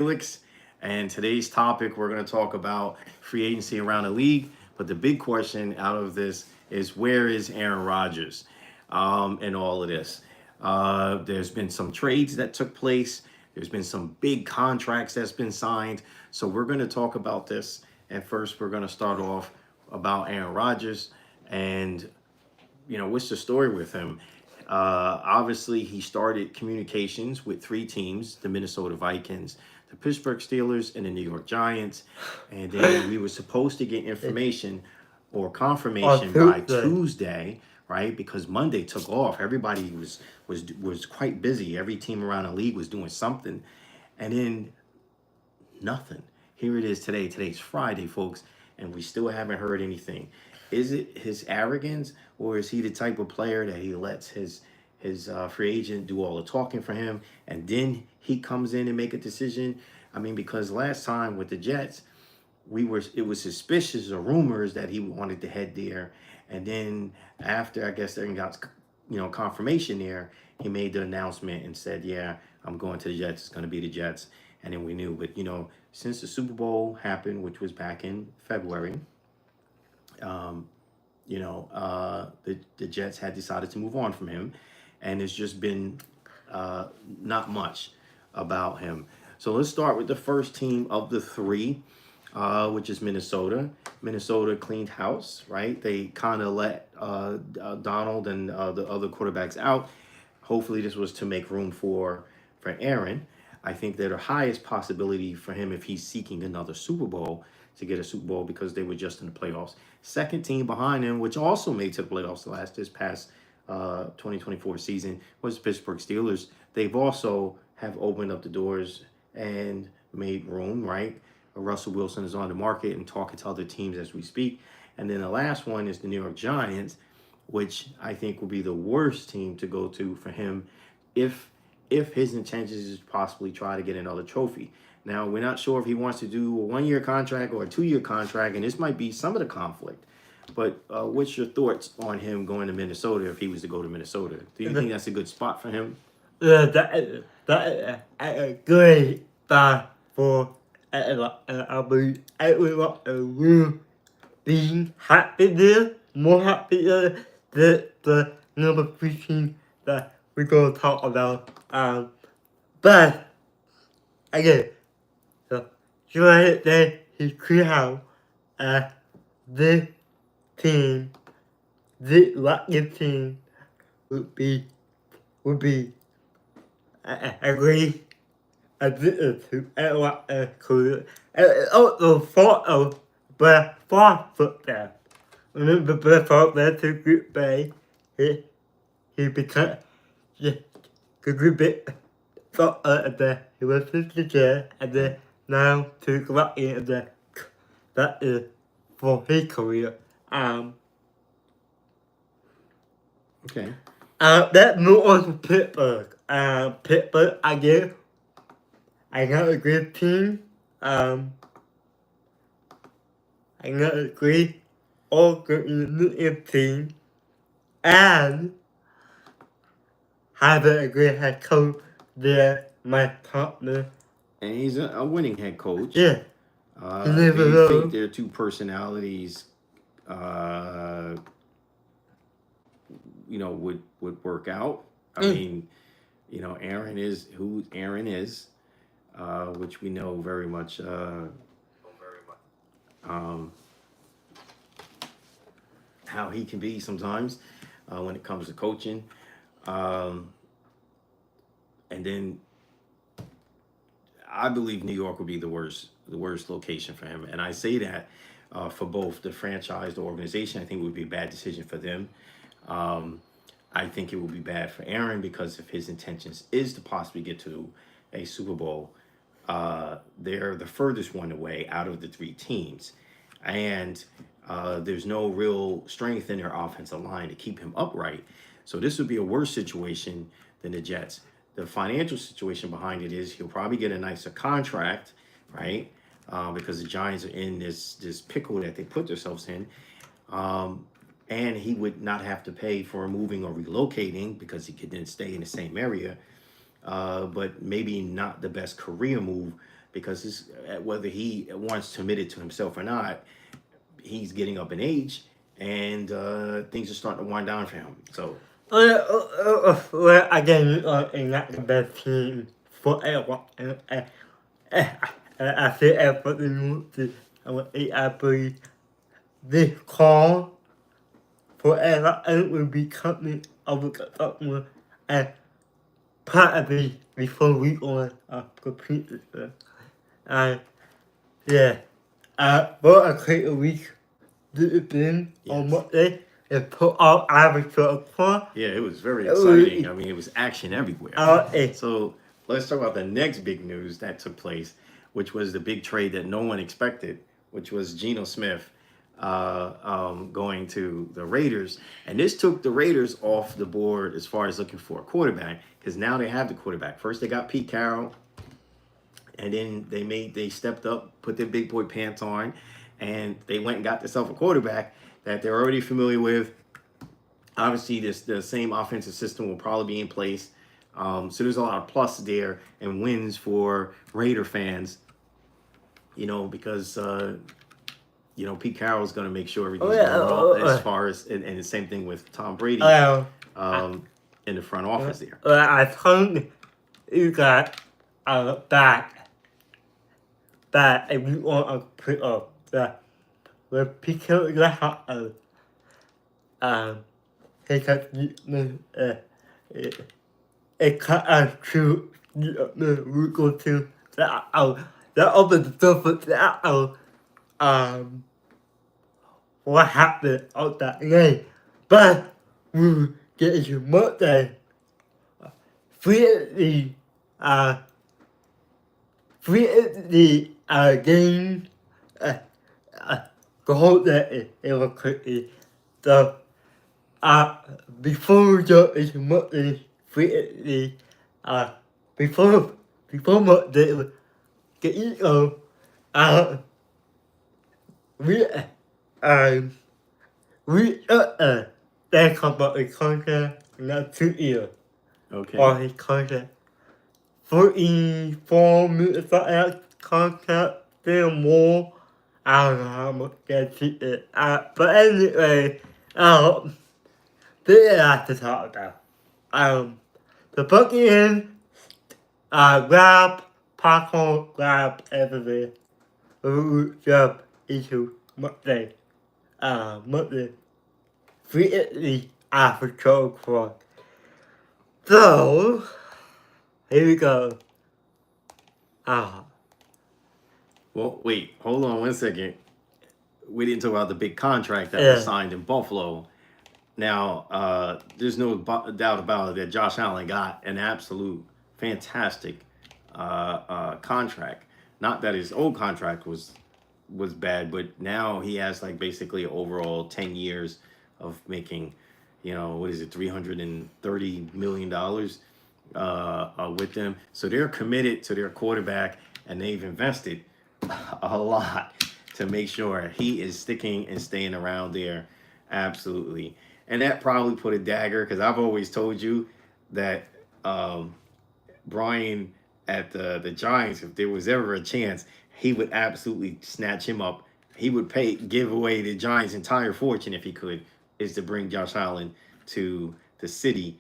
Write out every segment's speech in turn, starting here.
Felix, and today's topic we're going to talk about free agency around the league. But the big question out of this is where is Aaron Rodgers in all of this? There's been some trades that took place. There's been some big contracts that's been signed. So we're going to talk about this. And first, we're going to start off about Aaron Rodgers and what's the story with him? Obviously, he started communications with three teams: the Minnesota Vikings, the Pittsburgh Steelers, and the New York Giants. And then we were supposed to get information or On confirmation by Tuesday. Tuesday, right? Because Monday took off. Everybody was quite busy. Every team around the league was doing something, and then nothing. Here it is today. Today's Friday, folks, and we still haven't heard anything. Is it his arrogance, or is he the type of player that he lets his free agent do all the talking for him, and then he comes in and make a decision? I mean, because last time with the Jets, it was suspicious or rumors that he wanted to head there, and then after I guess they got confirmation there, he made the announcement and said, "Yeah, I'm going to the Jets. It's going to be the Jets." And then we knew, but since the Super Bowl happened, which was back in February, um, the Jets had decided to move on from him, and it's just been not much about him. So let's start with the first team of the three, which is Minnesota. Minnesota cleaned house, right? They kind of let Donald and the other quarterbacks out. Hopefully, this was to make room for Aaron. I think that the highest possibility for him, if he's seeking another Super Bowl, to get a Super Bowl because they were just in the playoffs. Second team behind him, which also made to the playoffs this past 2024 season, was Pittsburgh Steelers. They've also have opened up the doors and made room, right? Russell Wilson is on the market and talking to other teams as we speak. And then the last one is the New York Giants, which I think will be the worst team to go to for him if his intentions is possibly try to get another trophy. Now, we're not sure if he wants to do a 1 year contract or a 2 year contract, and this might be some of the conflict. But what's your thoughts on him going to Minnesota if he was to go to Minnesota? Do you think that's a good spot for him? That is great start for I believe everyone will be happy there, more happy there the number three team that we're gonna talk about. But again, so right there he clear out this team, this lucky team would be would be agree to everyone included. Also thought of Brad Farr football. Remember Brad Farr went to Green Bay. He became the Green Bay thought that he was 50 there and then now to go back in and then that is for his career. Okay. Let's move on to Pittsburgh. Pittsburgh again. I got a good team. I got a great all good new team and have a great head coach there, my partner. And he's a winning head coach. Yeah, you Do never you think know. their two personalities, uh, would work out? I Mm. mean, Aaron is who Aaron is, which we know very much. Um, how he can be sometimes when it comes to coaching, um, and then I believe New York would be the worst location for him, and I say that for both the franchise, the organization. I think it would be a bad decision for them. Um, I think it would be bad for Aaron because if his intentions is to possibly get to a Super Bowl, they're the furthest one away out of the three teams, and there's no real strength in their offensive line to keep him upright. So this would be a worse situation than the Jets. The financial situation behind it is he'll probably get a nicer contract, right? Because the Giants are in this pickle that they put themselves in. Um, and he would not have to pay for moving or relocating because he could then stay in the same area. But maybe not the best career move because whether he wants to admit it to himself or not, he's getting up in age, and things are starting to wind down for him. So Well, again, in that the best team forever. I feel everything I believe this call forever and will be coming over the top one and probably before we on completely. And yeah, for a couple week, this has been on yes. Monday and put our average to a point. Yeah, it was very It was- exciting. I mean, it was action everywhere. It, So let's talk about the next big news that took place, which was the big trade that no one expected, which was Geno Smith going to the Raiders. And this took the Raiders off the board as far as looking for a quarterback, because now they have the quarterback. First they got Pete Carroll, and then they stepped up, put their big boy pants on, and they went and got themselves a quarterback that they're already familiar with. Obviously, the same offensive system will probably be in place. So there's a lot of plus there and wins for Raider fans, because Pete Carroll's going to make sure everything's going well as far as, and the same thing with Tom Brady in the front office there. I think you got that if you want to put up that when people he can actually we go to that other stuff that what happened on that game, but we get you Monday. Freely game the whole day it was quickly. So before the Monday freely before Monday get we they come up with contract not 2 years. Okay. Or his contract 44 minutes contract still more. I don't know how much that is. But anyway, this is have to talk about. The Buccaneers grab popcorn, grab everything. Job issue Monday. Monday. Freely after control for. So, here we go. Well, wait, hold on 1 second. We didn't talk about the big contract that was signed in Buffalo. Now, there's no doubt about it that Josh Allen got an absolute fantastic contract. Not that his old contract was bad, but now he has like basically overall 10 years of making, what is it, $330 million with them. So they're committed to their quarterback, and they've invested a lot to make sure he is sticking and staying around there. Absolutely. And that probably put a dagger, because I've always told you that Brian at the Giants, if there was ever a chance, he would absolutely snatch him up. He would give away the Giants' entire fortune if he could, is to bring Josh Allen to the city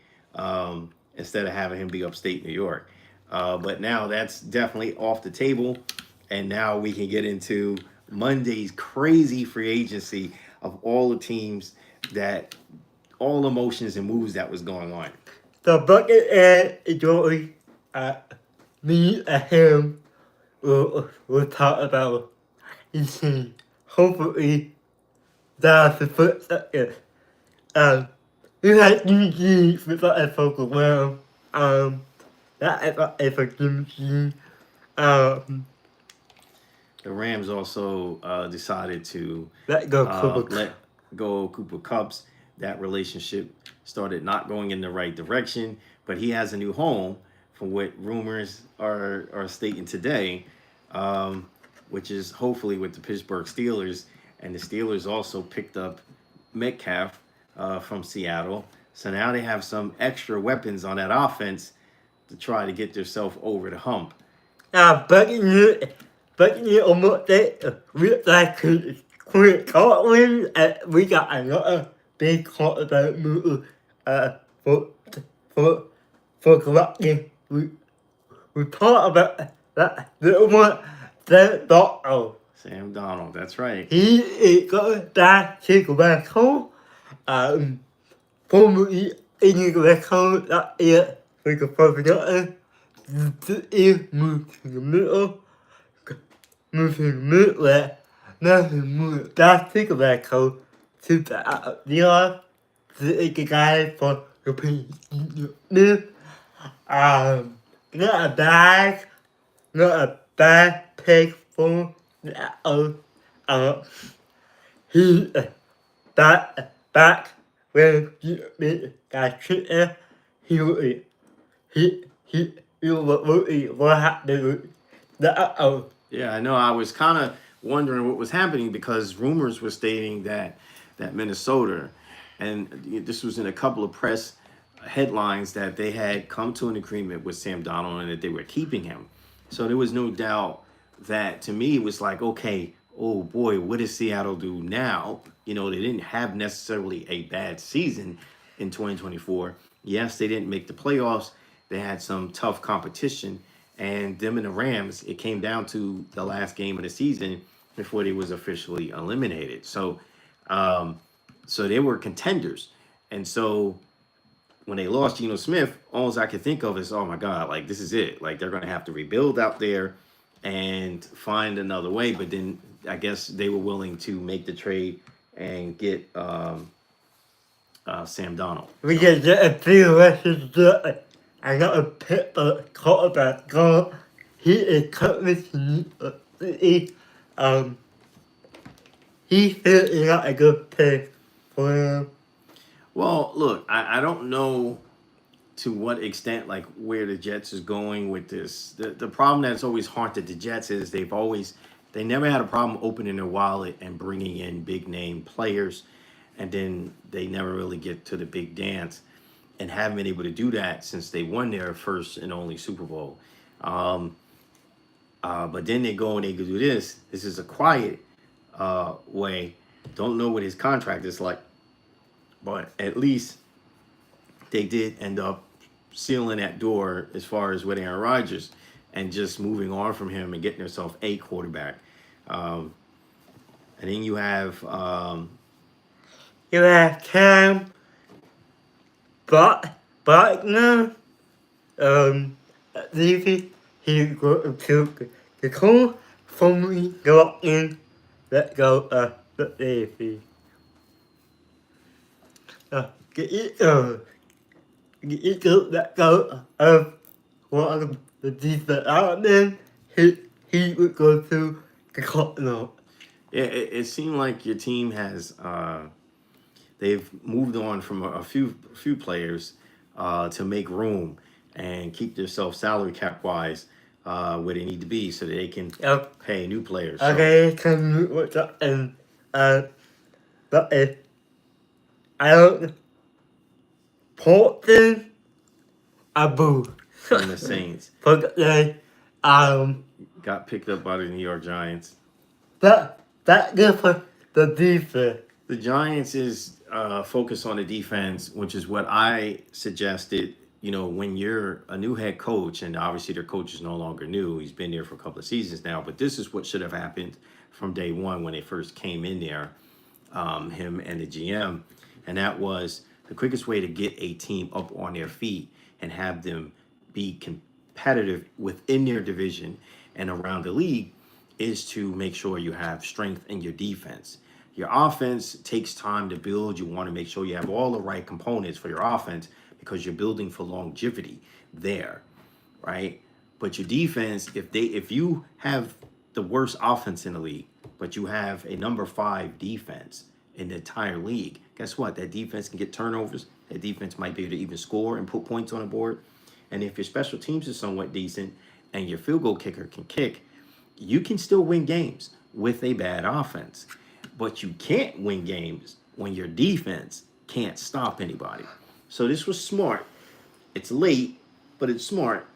instead of having him be upstate New York. But now that's definitely off the table. And now we can get into Monday's crazy free agency of all the teams, that all emotions and moves that was going on. The bucket and Joey, me and him will talk about each team. Hopefully, that's the first second. We had Jimmy G without a focal ground. That is a Jimmy G. The Rams also decided to Let go Cooper Kupp's. That relationship started not going in the right direction, but he has a new home, from what rumors are stating today, which is hopefully with the Pittsburgh Steelers. And the Steelers also picked up Metcalf from Seattle. So now they have some extra weapons on that offense to try to get themselves over the hump. But you almost said we like quit Scotland. We got another big quarterback move. For for for correcting. We talked about that little one. That doctor. Sam Donald, that's right. He is going back to go back home. Formerly in the back home that year, we could probably not move to the middle. Move to the middle there. Now he moved back to the back home to the yard. The guy for the people. Not a bad pick for that. He back when he got treated. He what happened with that. Yeah, I know. I was kind of wondering what was happening because rumors were stating that Minnesota, and this was in a couple of press headlines that they had come to an agreement with Sam Donald and that they were keeping him. So there was no doubt that to me it was like, okay, oh boy, what does Seattle do now? You know, they didn't have necessarily a bad season in 2024. Yes, they didn't make the playoffs. They had some tough competition, and them and the Rams, it came down to the last game of the season before they was officially eliminated. So they were contenders, and so when they lost Geno Smith, all I could think of is, oh my God, like this is it. Like they're going to have to rebuild out there and find another way. But then I guess they were willing to make the trade and get Sam Donald. We can get a few lessons. I got a pick for quarterback. Go. He is currently he feels not a good pick for him. Well, look, I don't know to what extent, like where the Jets is going with this. The problem that's always haunted the Jets is they never had a problem opening their wallet and bringing in big name players, and then they never really get to the big dance, and haven't been able to do that since they won their first and only Super Bowl. But then they go and they do this. This is a quiet way. Don't know what his contract is like, but at least they did end up sealing that door as far as with Aaron Rodgers and just moving on from him and getting yourself a quarterback. And then you have Cam Butler. He go to the call from me go in. Let go the Leafy. Get let go of one of the defense out then he would go to the Cardinal. Yeah, it seemed like your team has they've moved on from a few players to make room and keep themselves salary cap wise where they need to be so that they can pay new players. Okay, can what's up and but if I don't Portland Abu From the Saints. But they Got picked up by the New York Giants. that good for the defense. The Giants is focused on the defense, which is what I suggested. You know, when you're a new head coach, and obviously their coach is no longer new, he's been there for a couple of seasons now, but this is what should have happened from day one when they first came in there, him and the GM, and that was the quickest way to get a team up on their feet and have them be competitive within their division and around the league is to make sure you have strength in your defense. Your offense takes time to build. You want to make sure you have all the right components for your offense because you're building for longevity there, right? But your defense, if you have the worst offense in the league, but you have a number 5 defense in the entire league, guess what? That defense can get turnovers. That defense might be able to even score and put points on the board. And if your special teams is somewhat decent and your field goal kicker can kick, you can still win games with a bad offense. But you can't win games when your defense can't stop anybody. So this was smart. It's late, but it's smart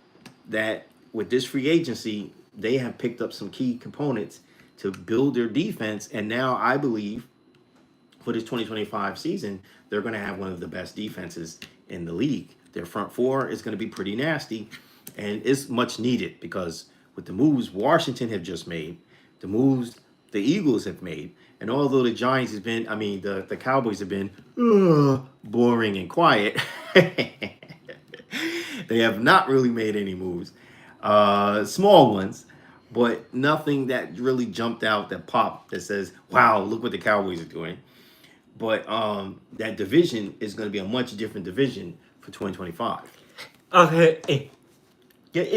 that with this free agency, they have picked up some key components to build their defense. And now I believe for this 2025 season, they're going to have one of the best defenses in the league. Their front four is going to be pretty nasty, and it's much needed because with the moves Washington have just made, the moves the Eagles have made, and although the Giants has been, I mean, the Cowboys have been boring and quiet, they have not really made any moves, small ones, but nothing that really jumped out that popped that says, wow, look what the Cowboys are doing. But that division is going to be a much different division for 2025. Okay, the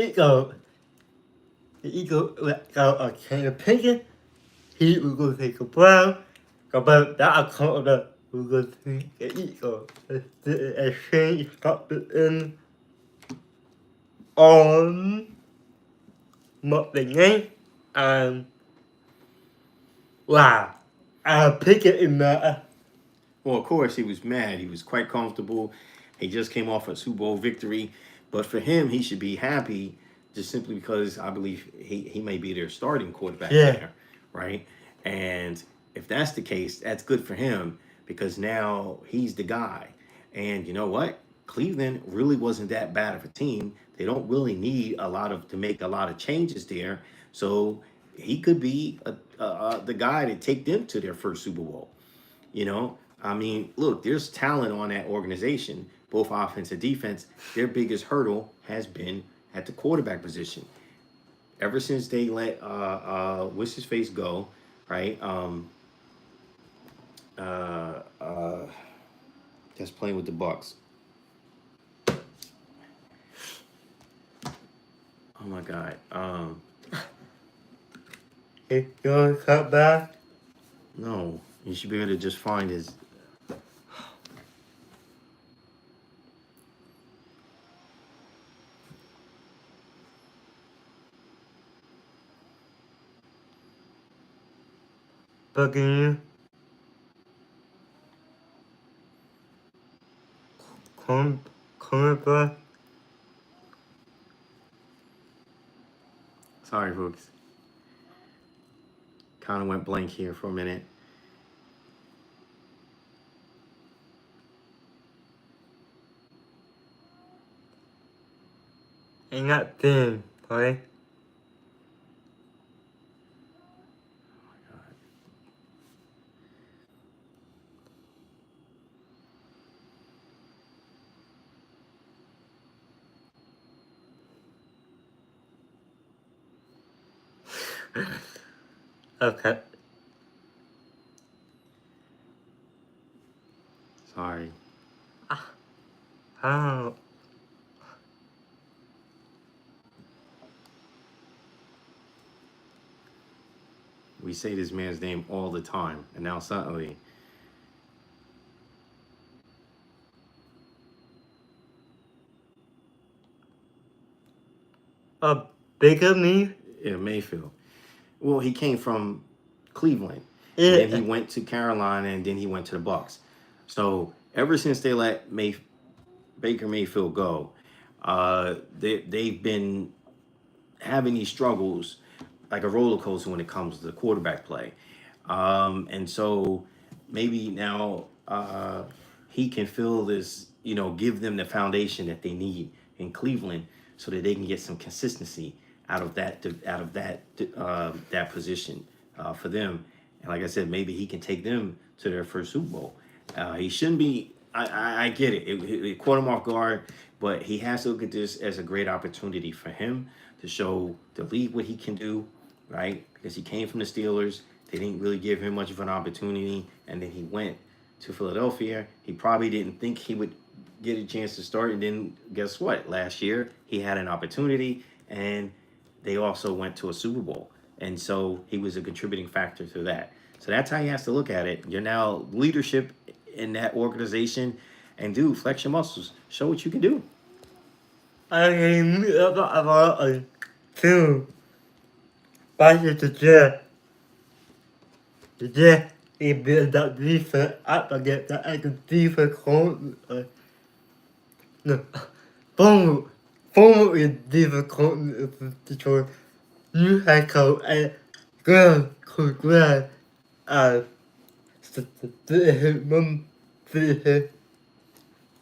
Eagles let go of Kenny Pickett. He will go take a Brown. About that account that will go to the Eagles. The exchange started in on Monday night, and wow, Pickett in there. Well, of course, he was mad. He was quite comfortable. He just came off a Super Bowl victory. But for him, he should be happy just simply because I believe he may be their starting quarterback there, right? And if that's the case, that's good for him because now he's the guy. And you know what? Cleveland really wasn't that bad of a team. They don't really need to make a lot of changes there. So he could be the guy to take them to their first Super Bowl. You know, I mean, look, there's talent on that organization, both offense and defense. Their biggest hurdle has been at the quarterback position. Ever since they let what's his face go, right? Just playing with the Bucks. Oh my God. If you want to cut back, No, you should be able to just find his. Buccaneers, cornerback. Sorry, folks. Kind of went blank here for a minute. And that thing, right? Okay. Sorry. Oh. We say this man's name all the time, and now suddenly. A bigger me? Yeah, Mayfield. Well, he came from Cleveland, Yeah. and then he went to Carolina, and then he went to the Bucks. So ever since they let Baker Mayfield go, they've been having these struggles like a roller coaster when it comes to the quarterback play. And so maybe now he can fill this, give them the foundation that they need in Cleveland so that they can get some consistency out of that position for them. And like I said, maybe he can take them to their first Super Bowl. He shouldn't be. I get it. It caught him off guard, but he has to look at this as a great opportunity for him to show the league what he can do, right? Because he came from the Steelers. They didn't really give him much of an opportunity, and then he went to Philadelphia. He probably didn't think he would get a chance to start, and then guess what? Last year, he had an opportunity, and they also went to a Super Bowl. And so he was a contributing factor to that. So that's how he has to look at it. You're now leadership in that organization, and dude, flex your muscles. Show what you can do. I mean, about a two. Back to the jet. The jet, he built that defense up against that defense hold. No. Boom. former receiver coordinator of Detroit, new head coach, and Graham Graham,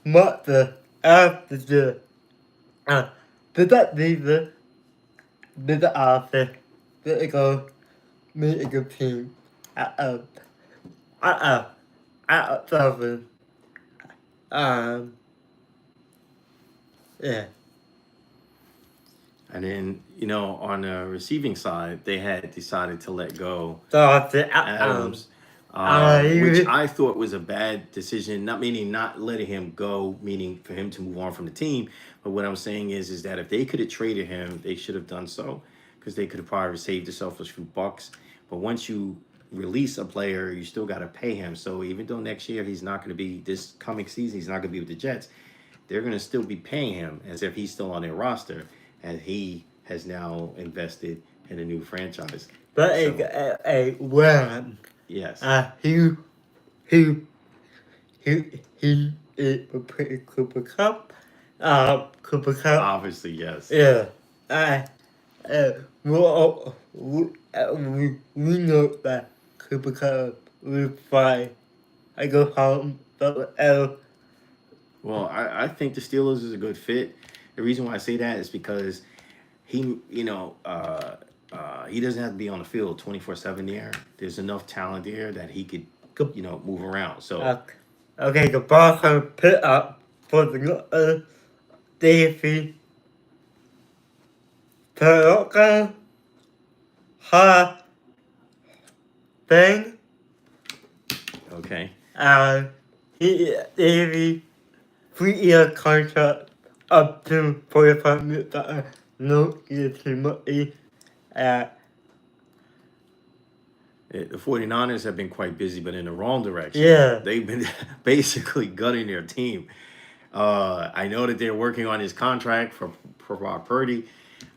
Martha after did that leader, did the office, did it go meet a good team at seven. Yeah. And then, on the receiving side, they had decided to let go So I said, Adams, which you- I thought was a bad decision. Not meaning not letting him go, meaning for him to move on from the team. But what I'm saying is that if they could have traded him, they should have done so, because they could have probably saved themselves a few bucks. But once you release a player, you still got to pay him. So even though next year he's not going to be, this coming season he's not going to be with the Jets, they're going to still be paying him as if he's still on their roster, and he has now invested in a new franchise. but So, when yes. he is a pretty Cooper Cup. Cooper Cup. Obviously, yes. Yeah. We know that Cooper Cup will fly. I go home, but Well, I think the Steelers is a good fit. The reason why I say that is because he, he doesn't have to be on the field 24/7 there. There's enough talent there that he could, move around. So, okay, the ball can put up for the Davey. Peroka Ha Thing. okay. He Davey 3-year contract up to $45 million. No guarantee money. The 49ers have been quite busy, but in the wrong direction. Yeah. They've been basically gutting their team. I know that they're working on his contract for Brock Purdy,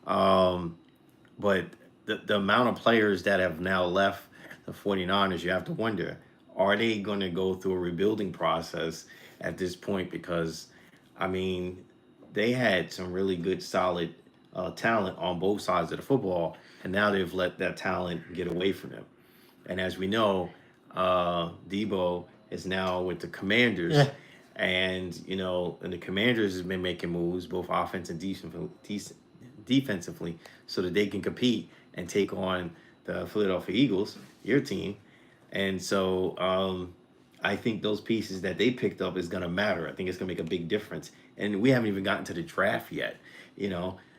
but the amount of players that have now left the 49ers, you have to wonder, are they going to go through a rebuilding process at this point? Because, they had some really good, solid talent on both sides of the football, and now they've let that talent get away from them. And as we know, Debo is now with the Commanders. Yeah. And, and the Commanders has been making moves, both offense and defensively, so that they can compete and take on the Philadelphia Eagles, your team. And so I think those pieces that they picked up is going to matter. I think it's going to make a big difference. And we haven't even gotten to the draft yet,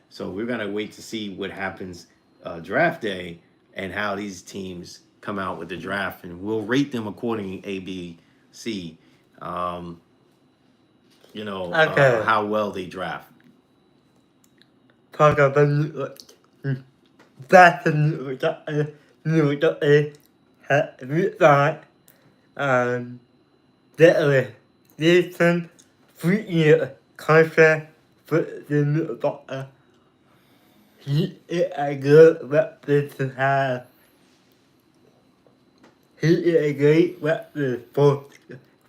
So we're going to wait to see what happens draft day and how these teams come out with the draft. And we'll rate them according A, B, C. How well they draft. Talk about that's a new thought. That decent 3-year contract for the new doctor. He is a good weapon to have. He is a great weapon for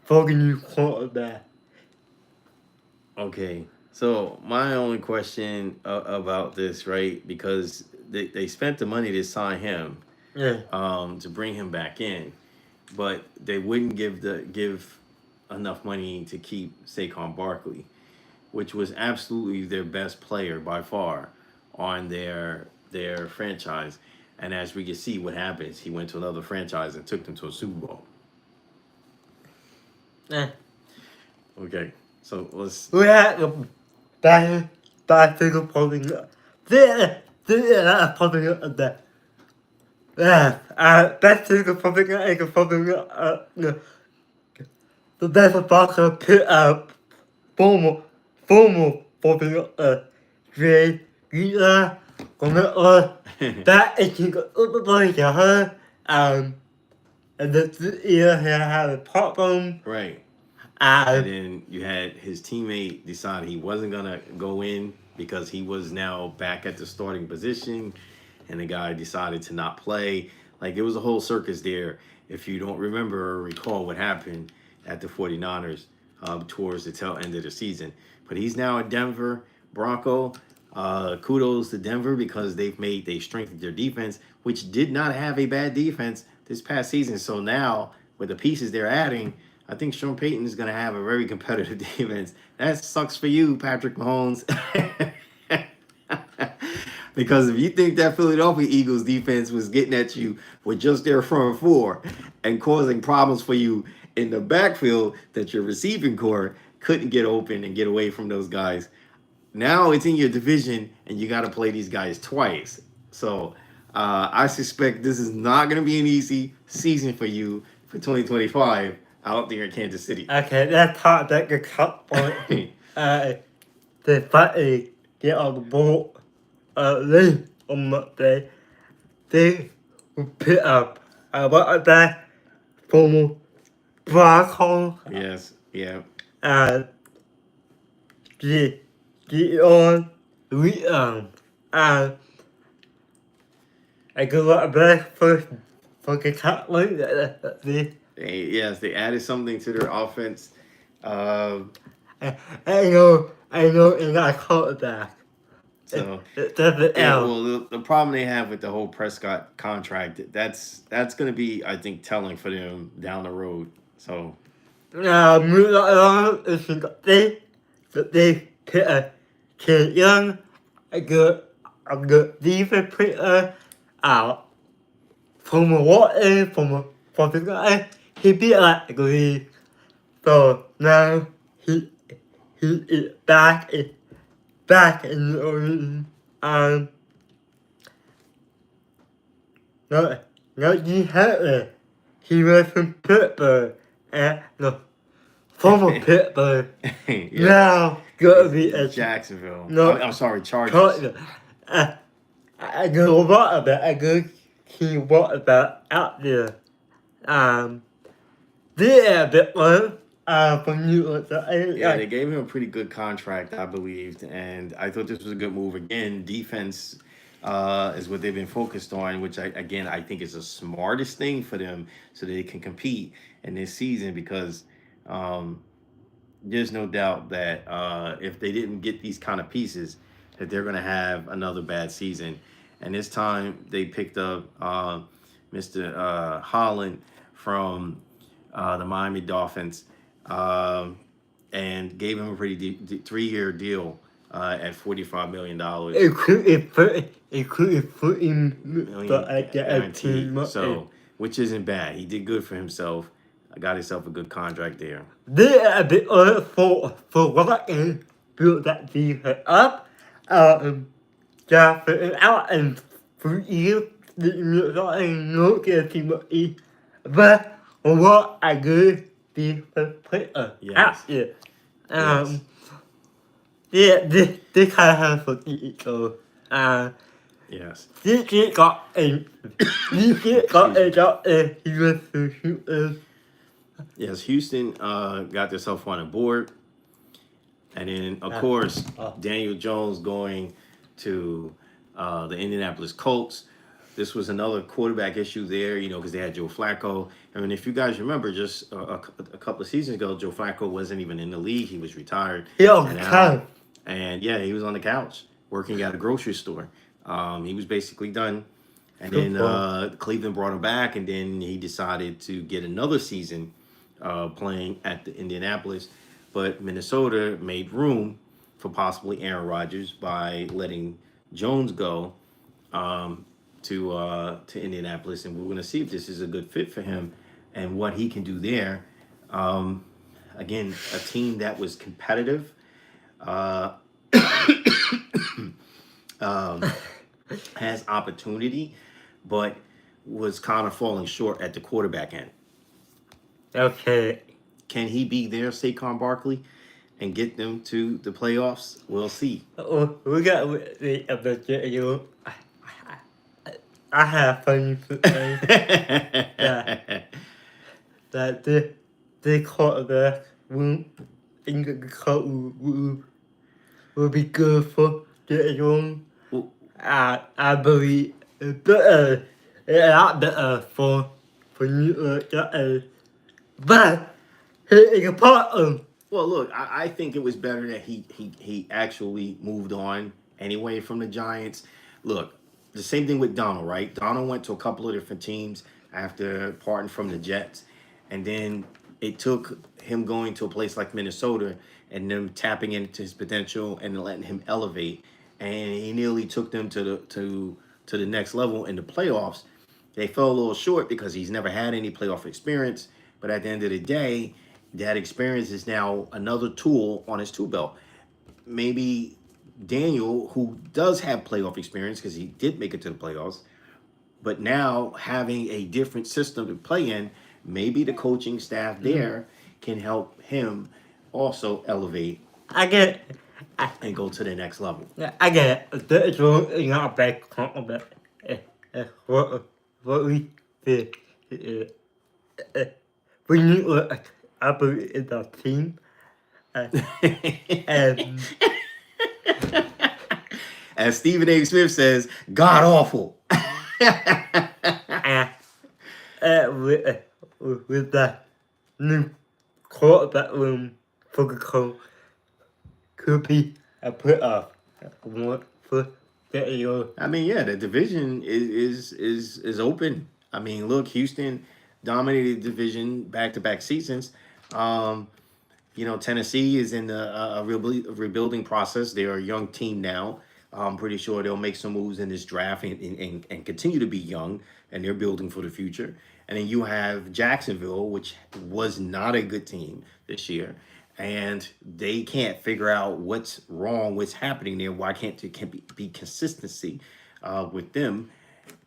the new quarterback. Okay, so my only question about this, right? Because they spent the money to sign him, Yeah. to bring him back in, but they wouldn't give enough money to keep Saquon Barkley, which was absolutely their best player by far on their franchise. And as we can see, what happens, he went to another franchise and took them to a Super Bowl. Okay, so let's. We had back to the polling. There polling of that. Back to the polling and the polling. The best boxer put up formal polling. Jay Gita, that is the boy to her. And the ear had a problem. Right. And then you had his teammate decide he wasn't going to go in because he was now back at the starting position, and the guy decided to not play. Like, there was a whole circus there. If you don't remember or recall what happened at the 49ers towards the tail end of the season. But he's now in Denver Bronco. Kudos to Denver because they strengthened their defense, which did not have a bad defense this past season. So now with the pieces they're adding, I think Sean Payton is going to have a very competitive defense. That sucks for you, Patrick Mahomes. Because if you think that Philadelphia Eagles defense was getting at you with just their front four and causing problems for you in the backfield, that your receiving core couldn't get open and get away from those guys. Now it's in your division and you got to play these guys twice. So I suspect this is not going to be an easy season for you for 2025 out there in Kansas City. Okay, let's talk about the cup point. The finally get on the ball. Late on Monday, they will pick up a quarterback from Bronco Yes, yeah. and get on Williams and a good quarterback for the top line. They added something to their offense. I know, in that quarterback. So It doesn't yeah, help. well, the problem they have with the whole Prescott contract, that's going to be, I think, telling for them down the road. So They put a kid young, a good defense player out from from the guy. He beat like the league. So now he is back in the league. Not he had it. He was from Pittsburgh and no from Pittsburgh. yeah, Now gotta be a Jacksonville. No. I'm sorry, Chargers. I go what about a good key what about out there. They a bit one from you. Yeah, they gave him a pretty good contract, I believed, and I thought this was a good move. Again, defense is what they've been focused on, which I think is the smartest thing for them, so they can compete in this season. Because there's no doubt that if they didn't get these kind of pieces, that they're going to have another bad season. And this time they picked up Mr. Holland from the Miami Dolphins and gave him a pretty 3-year deal at $45 million. Including $14 Guaranteed. So, which isn't bad. He did good for himself. Got himself a good contract there. They a bit for what and build that defense up. Draft it out and 3 years. Not getting money, but what a good defense player. Yes. Out there. Yeah, this kind of has for each other. Yes. This kid got a job and he was to shoot us. Yes, Houston got themselves on a board. And then, of course, Daniel Jones going to the Indianapolis Colts. This was another quarterback issue there, because they had Joe Flacco. I mean, if you guys remember, just a couple of seasons ago, Joe Flacco wasn't even in the league. He was retired. And yeah, he was on the couch working at a grocery store. He was basically done. And then Cleveland brought him back, and then he decided to get another season playing at the Indianapolis. But Minnesota made room for possibly Aaron Rodgers by letting Jones go to Indianapolis, and we're going to see if this is a good fit for him and what he can do there. Again, a team that was competitive, has opportunity, but was kind of falling short at the quarterback end. Okay. Can he be there, Saquon Barkley, and get them to the playoffs? We'll see. We got the I have funny to say that the quarterback will be good for the young. I believe better, a lot better for New York. But he is a part of Well, look, I think it was better that he actually moved on anyway from the Giants. Look, the same thing with Donald, right? Donald went to a couple of different teams after parting from the Jets, and then it took him going to a place like Minnesota and them tapping into his potential and letting him elevate, and he nearly took them to the next level in the playoffs. They fell a little short because he's never had any playoff experience, but at the end of the day, that experience is now another tool on his tool belt. Maybe Daniel, who does have playoff experience because he did make it to the playoffs, but now having a different system to play in, maybe the coaching staff there can help him also elevate I get and go to the next level. I get it. It's not a bad compliment. What we did. We need to about in the team. And As Stephen A. Smith says, God awful. with the new quarterback room for the could be a put off. For the I mean, yeah, the division is open. I mean, look, Houston dominated the division back-to-back seasons. Um, Tennessee is in a rebuilding process. They're a young team now. I'm pretty sure they'll make some moves in this draft and continue to be young, and they're building for the future. And then you have Jacksonville, which was not a good team this year, and they can't figure out what's wrong, what's happening there. Why can't there be consistency with them?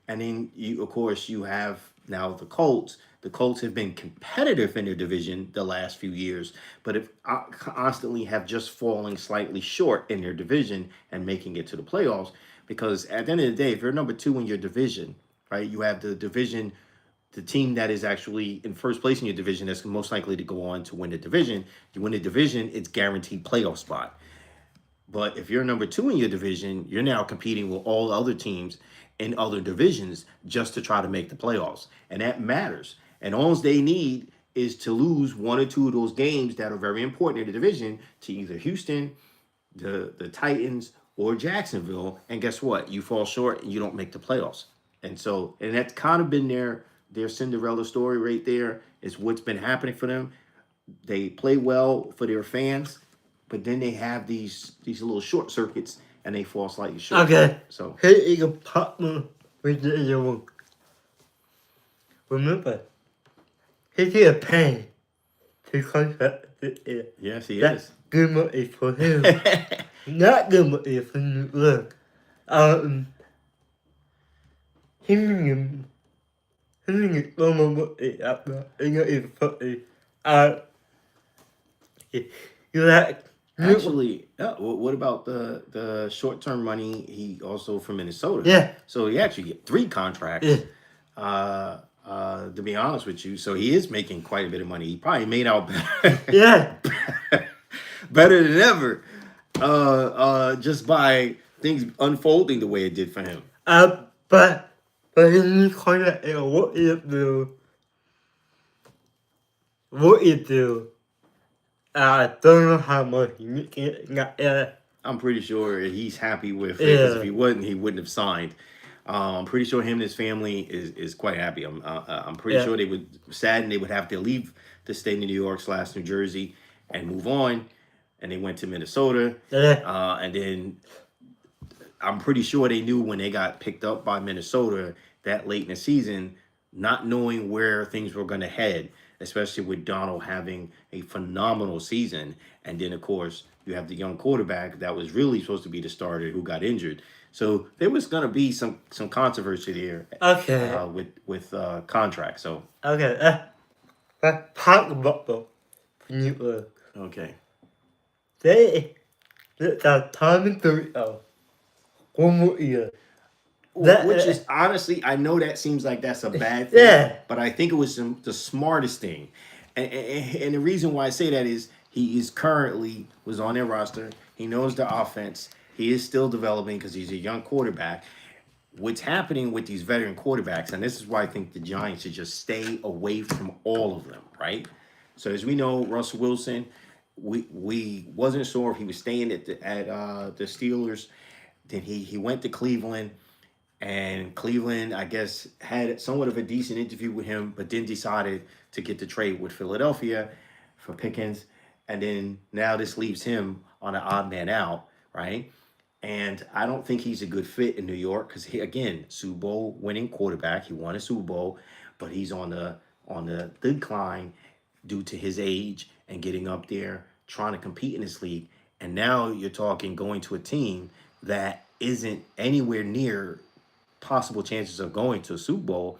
And then of course, you have now the Colts. The Colts have been competitive in their division the last few years, but have constantly have just falling slightly short in their division and making it to the playoffs. Because at the end of the day, if you're number two in your division, right, you have the division, the team that is actually in first place in your division that's most likely to go on to win the division. You win the division, it's guaranteed playoff spot. But if you're number two in your division, you're now competing with all the other teams in other divisions just to try to make the playoffs. And that matters. And all they need is to lose one or two of those games that are very important in the division to either Houston, the Titans, or Jacksonville. And guess what? You fall short and you don't make the playoffs. And that's kind of been their Cinderella story right there, is what's been happening for them. They play well for their fans, but then they have these little short circuits and they fall slightly short. Okay. So he is a partner with the other one. Remember, he get paid to contract it. yes, he That's is. good money for him. Not good money for New York. Him and normal money up there. It's not even funny. You like Actually, what about the short term money? He also from Minnesota. Yeah. So he actually get 3 contracts. Yeah. To be honest with you, so he is making quite a bit of money. He probably made out better, Yeah. better than ever. Just by things unfolding the way it did for him. But in this contract, what you do? What you do? I don't know how much you get. I'm pretty sure he's happy with it, because Yeah. if he wasn't, he wouldn't have signed. I'm pretty sure him and his family is quite happy. I'm pretty Yeah. sure they would sadden they would have to leave the state of New York / New Jersey and move on, and they went to Minnesota. Yeah. And then I'm pretty sure they knew when they got picked up by Minnesota that late in the season, not knowing where things were going to head, especially with Donald having a phenomenal season. And then, of course, you have the young quarterback that was really supposed to be the starter who got injured. So there was going to be some controversy there Okay. with contracts. So, Okay. Let's talk about the New York. okay. The timing to 1 more year. Which is honestly, I know that seems like that's a bad thing, Yeah. but I think it was the smartest thing. And the reason why I say that is he is currently was on their roster. He knows the offense. He is still developing because he's a young quarterback. What's happening with these veteran quarterbacks, and this is why I think the Giants should just stay away from all of them, right? So as we know, Russell Wilson we wasn't sure if he was staying at the Steelers. Then he went to Cleveland, and Cleveland, I guess, had somewhat of a decent interview with him, but then decided to get the trade with Philadelphia for Pickens. And then now this leaves him on an odd man out, right? And I don't think he's a good fit in New York because he, again, Super Bowl winning quarterback. He won a Super Bowl, but he's on the decline due to his age and getting up there trying to compete in this league. And now you're talking going to a team that isn't anywhere near possible chances of going to a Super Bowl,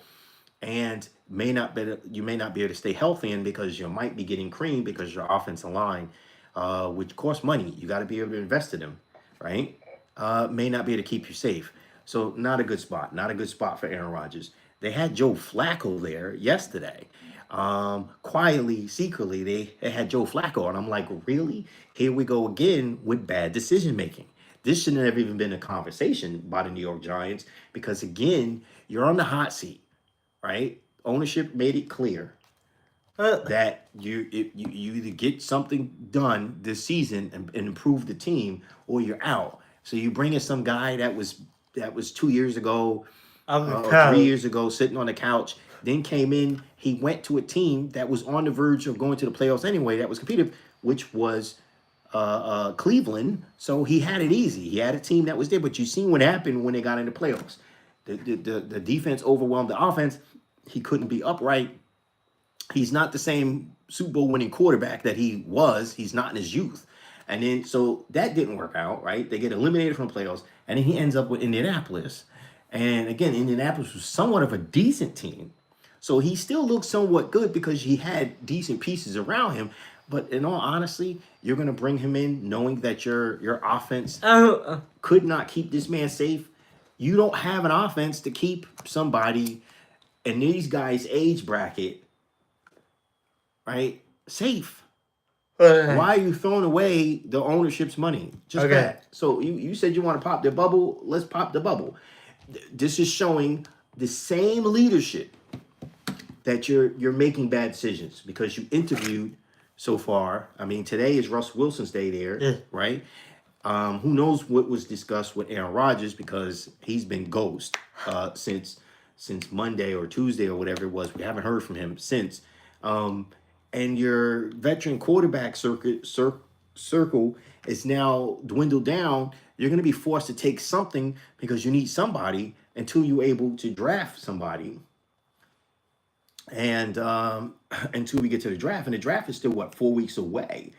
and you may not be able to stay healthy in because you might be getting creamed because your offensive line, which costs money, you got to be able to invest in them, right? May not be able to keep you safe. So not a good spot. Not a good spot for Aaron Rodgers. They had Joe Flacco there yesterday. Quietly, secretly, they had Joe Flacco, and I'm like, really? Here we go again with bad decision making. This shouldn't have even been a conversation by the New York Giants because again, you're on the hot seat, right? Ownership made it clear that you either get something done this season and improve the team, or you're out. So you bring in some guy that was 2 years ago On the or three couch. years ago sitting on the couch, then came in. He went to a team that was on the verge of going to the playoffs anyway, that was competitive, which was Cleveland. So he had it easy. He had a team that was there, but you seen what happened when they got into playoffs. The defense overwhelmed the offense. He couldn't be upright. He's not the same Super Bowl winning quarterback that he was. He's not in his youth. And then so that didn't work out, right? They get eliminated from playoffs, and then he ends up with Indianapolis. And again, Indianapolis was somewhat of a decent team. So he still looks somewhat good because he had decent pieces around him. But in all honesty, you're gonna bring him in knowing that your offense Oh, could not keep this man safe. You don't have an offense to keep somebody in these guys' age bracket, right? Safe. Why are you throwing away the ownership's money? Just Okay. that. So you said you want to pop the bubble. Let's pop the bubble. This is showing the same leadership that you're making bad decisions because you interviewed so far. I mean, today is Russ Wilson's day there, Yeah. right? Who knows what was discussed with Aaron Rodgers because he's been ghost since Monday or Tuesday or whatever it was. We haven't heard from him since. And your veteran quarterback circle is now dwindled down. You're going to be forced to take something because you need somebody until you're able to draft somebody. And until we get to the draft, and the draft is still what 4 weeks away,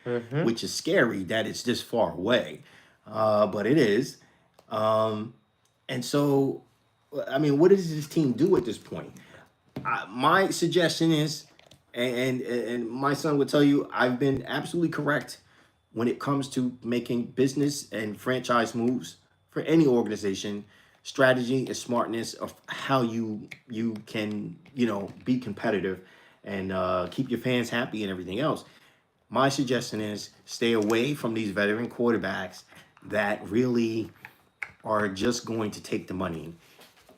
which is scary that it's this far away, but it is. And so, I mean, what does this team do at this point? My suggestion is, and my son would tell you, I've been absolutely correct when it comes to making business and franchise moves for any organization. Strategy and smartness of how you can be competitive and keep your fans happy and everything else. My suggestion is stay away from these veteran quarterbacks that really are just going to take the money.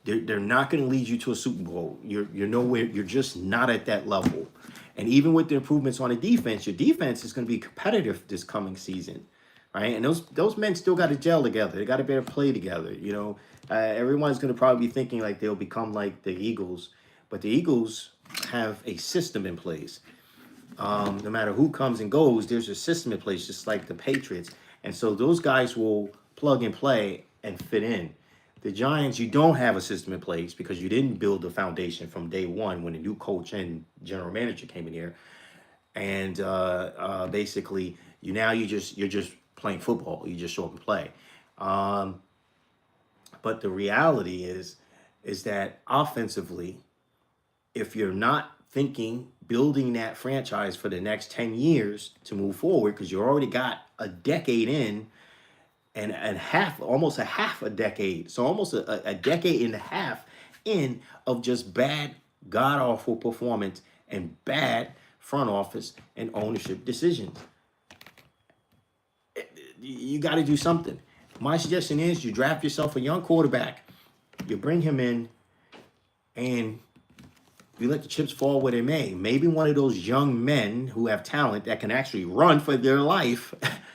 They're not going to lead you to a Super Bowl. You're nowhere. You're just not at that level. And even with the improvements on the defense, your defense is going to be competitive this coming season, right? And those men still got to gel together. They got to be able to play together. Everyone's going to probably be thinking like they'll become like the Eagles, but the Eagles have a system in place. No matter who comes and goes, there's a system in place, just like the Patriots. And so those guys will plug and play and fit in. The Giants, you don't have a system in place because you didn't build the foundation from day one when the new coach and general manager came in here, and basically you're just playing football. You just show up and play. But the reality is that offensively, if you're not thinking building that franchise for the next 10 years to move forward, because you already got a decade in and half, almost a half a decade. So almost a decade and a half in of just bad, god-awful performance and bad front office and ownership decisions. You got to do something. My suggestion is you draft yourself a young quarterback, you bring him in, and you let the chips fall where they may. Maybe one of those young men who have talent that can actually run for their life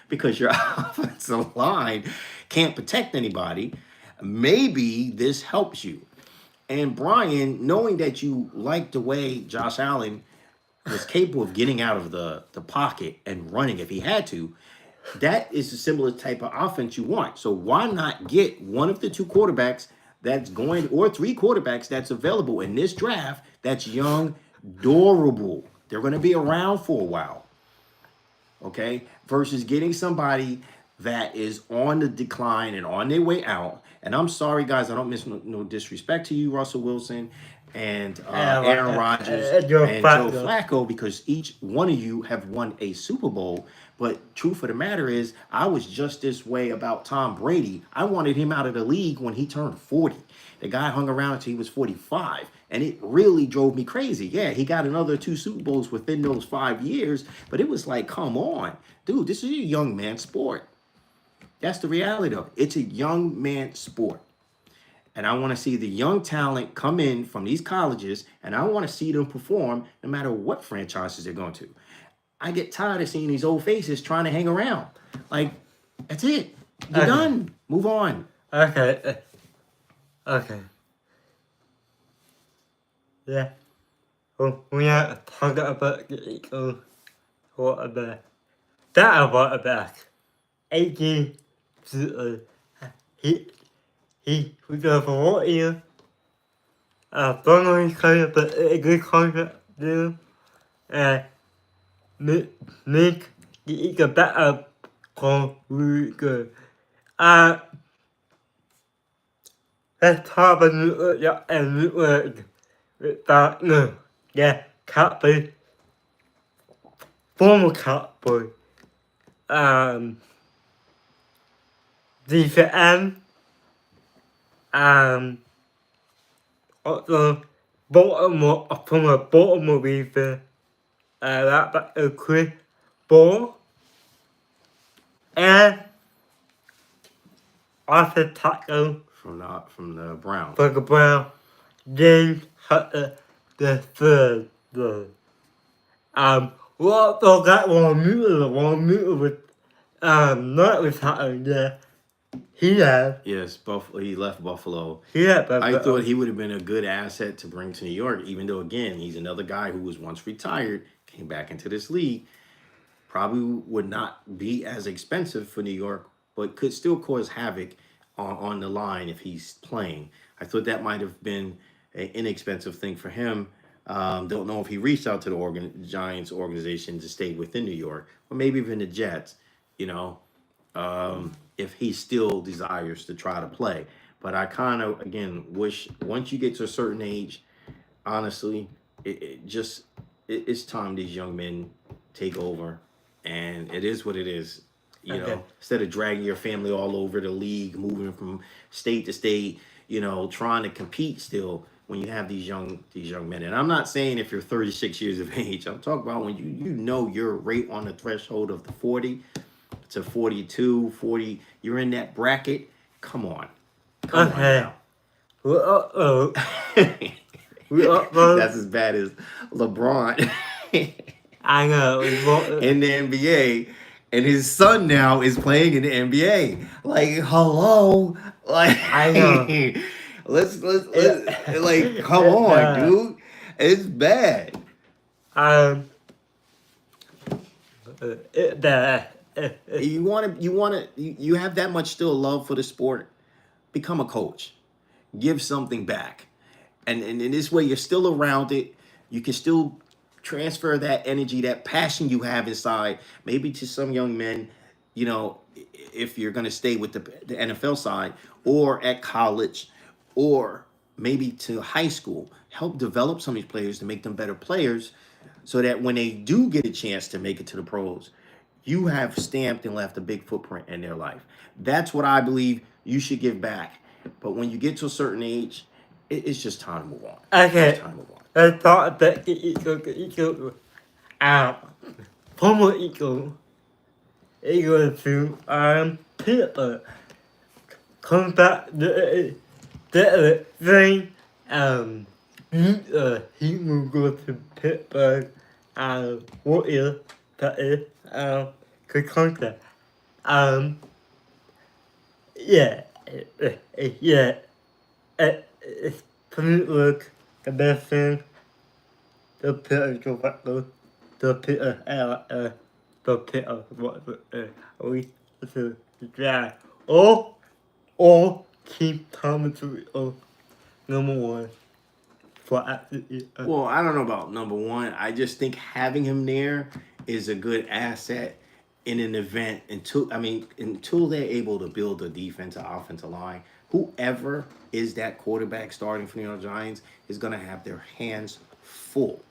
because your offensive line can't protect anybody. Maybe this helps you. And Brian, knowing that you like the way Josh Allen was capable of getting out of the pocket and running if he had to, that is a similar type of offense you want. So why not get one of the two quarterbacks that's going, or three quarterbacks that's available in this draft that's young, durable. They're going to be around for a while. Okay? Versus getting somebody that is on the decline and on their way out. And I'm sorry, guys, I don't miss no disrespect to you, Russell Wilson and Aaron Rodgers and Joe Flacco, because each one of you have won a Super Bowl. But truth of the matter is, I was just this way about Tom Brady. I wanted him out of the league when he turned 40. The guy hung around until he was 45. And it really drove me crazy. Yeah, he got another 2 Super Bowls within those 5 years. But it was like, come on. Dude, this is a young man sport. That's the reality of it. It's a young man sport. And I want to see the young talent come in from these colleges, and I want to see them perform no matter what franchises they're going to. I get tired of seeing these old faces trying to hang around. Like, that's it. You're done. Move on. Okay. Okay. Yeah. Well, we are talking about the Eagles quarterback. That quarterback. 18. He was there for 4 years. Don't know his contract, but a good contract deal. And make the Eagles better call really good. Let's talk about New York and New York without no. Yeah, Cowboy. Former Cowboy. Defense end. Also, Baltimore, from a Baltimore defense, that back a quick ball, and after tackle From the Browns. for the Brown, James Hunter the third. We also got one Mueller with, not with Hunter, yeah. Yes, he left Buffalo. But I thought he would have been a good asset to bring to New York, even though, again, he's another guy who was once retired, came back into this league, probably would not be as expensive for New York, but could still cause havoc on the line if he's playing. I thought that might have been an inexpensive thing for him. Don't know if he reached out to the Giants organization to stay within New York, or maybe even the Jets, if he still desires to try to play. But I kind of, again, wish once you get to a certain age, honestly, it's time these young men take over. And it is what it is. Instead of dragging your family all over the league, moving from state to state, trying to compete still when you have these young men. And I'm not saying if you're 36 years of age. I'm talking about when you're right on the threshold of the 40 to 42, 40. You're in that bracket. Come on. Come on now. That's as bad as LeBron. I know. In the NBA. And his son now is playing in the NBA. Like, hello. Like, I know. let's like, come on, dude. It's bad. You have that much still love for the sport. Become a coach. Give something back. And in this way, you're still around it. You can still transfer that energy, that passion you have inside, maybe to some young men, if you're going to stay with the NFL side, or at college, or maybe to high school. Help develop some of these players to make them better players, so that when they do get a chance to make it to the pros, you have stamped and left a big footprint in their life. That's what I believe you should give back. But when you get to a certain age, it's just time to move on. Okay. It's time to move on. I thought that the Eagle, former Eagle to Pittsburgh, come back the thing, he will go to Pittsburgh and what is that is the contract. Um, yeah, yeah, it's pretty look the best thing. The Peter Jovato, the Peter the Peter what we to drive. Or keep commentary of number one for absolutely. Well, I don't know about number one. I just think having him there is a good asset in an event until they're able to build a defensive offensive line. Whoever is that quarterback starting for the New York Giants is gonna have their hands full.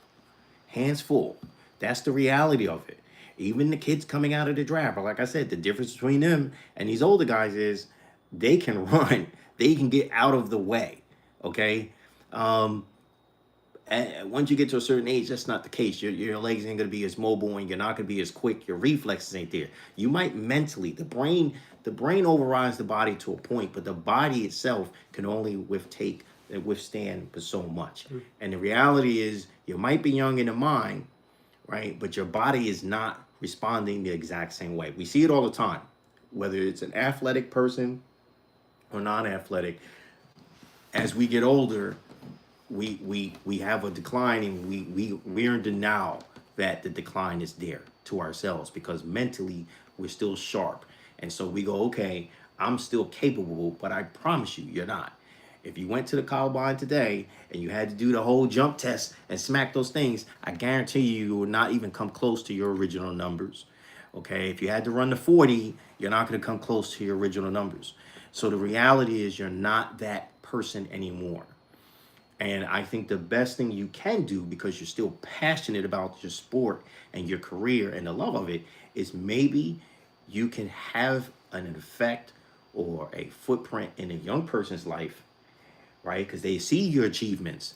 Hands full. That's the reality of it. Even the kids coming out of the draft, but like I said, the difference between them and these older guys is they can run. They can get out of the way. Okay. Um, and once you get to a certain age, that's not the case. Your legs ain't gonna be as mobile, and you're not gonna be as quick. Your reflexes ain't there. You might mentally, the brain overrides the body to a point, but the body itself can only withstand for so much. And the reality is, you might be young in the mind, right? But your body is not responding the exact same way. We see it all the time, whether it's an athletic person or non-athletic. As we get older, we have a decline, and we're in denial that the decline is there to ourselves, because mentally we're still sharp. And so we go, okay, I'm still capable, but I promise you, you're not. If you went to the combine today and you had to do the whole jump test and smack those things, I guarantee you will not even come close to your original numbers. Okay, if you had to run the 40, you're not going to come close to your original numbers. So the reality is, you're not that person anymore. And I think the best thing you can do, because you're still passionate about your sport and your career and the love of it, is maybe you can have an effect or a footprint in a young person's life, right? Because they see your achievements.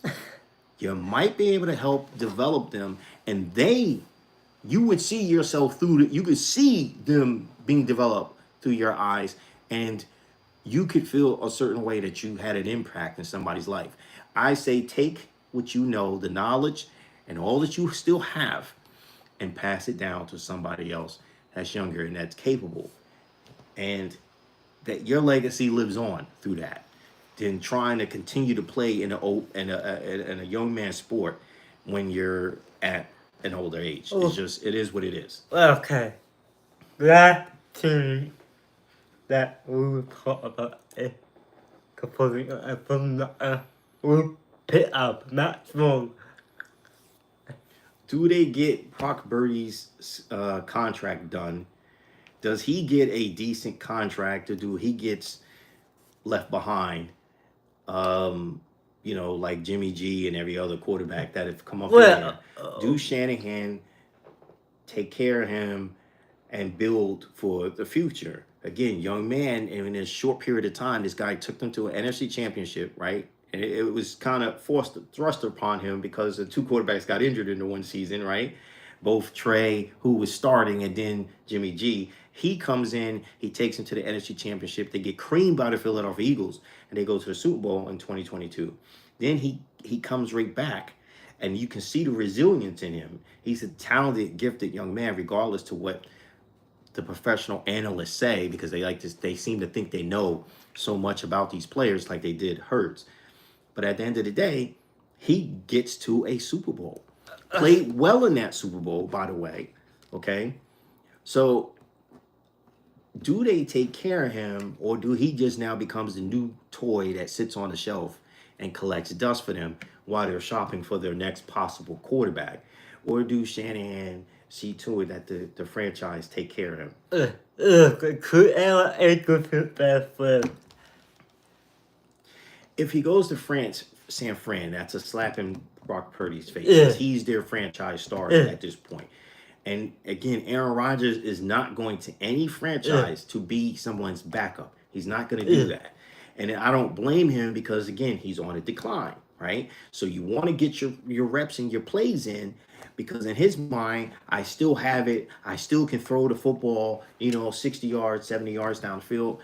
You might be able to help develop them, and you would see yourself you could see them being developed through your eyes, and you could feel a certain way that you had an impact in somebody's life. I say, take what you know, the knowledge and all that you still have, and pass it down to somebody else that's younger and that's capable, and that your legacy lives on through that, than trying to continue to play in a young man's sport when you're at an older age. It is what it is. Okay, that team that we will talk about is composing from the will pick up not small. Do they get Brock Birdie's contract done? Does he get a decent contract, or do he gets left behind? Like Jimmy G and every other quarterback that have come up in there. Do Shanahan take care of him and build for the future? Again, young man, and in a short period of time, this guy took them to an NFC championship, right? And it was kind of thrust upon him because the two quarterbacks got injured in the one season, right? Both Trey, who was starting, and then Jimmy G. He comes in, he takes them to the NFC championship. They get creamed by the Philadelphia Eagles, and they go to the Super Bowl in 2022. Then he comes right back, and you can see the resilience in him. He's a talented, gifted young man, regardless to what the professional analysts say, because they seem to think they know so much about these players, like they did Hurts. But at the end of the day, he gets to a Super Bowl. Played well in that Super Bowl, by the way. Okay? So, do they take care of him, or do he just now becomes the new toy that sits on the shelf and collects dust for them while they're shopping for their next possible quarterback? Or do Shanahan see to it that the franchise take care of him? Could ever go to that friend? If he goes to San Fran, that's a slap in Brock Purdy's face. Because he's their franchise star at this point. And again, Aaron Rodgers is not going to any franchise to be someone's backup. He's not going to do that. And I don't blame him, because again, he's on a decline, right? So you want to get your reps and your plays in, because in his mind, I still have it. I still can throw the football, 60 yards, 70 yards downfield.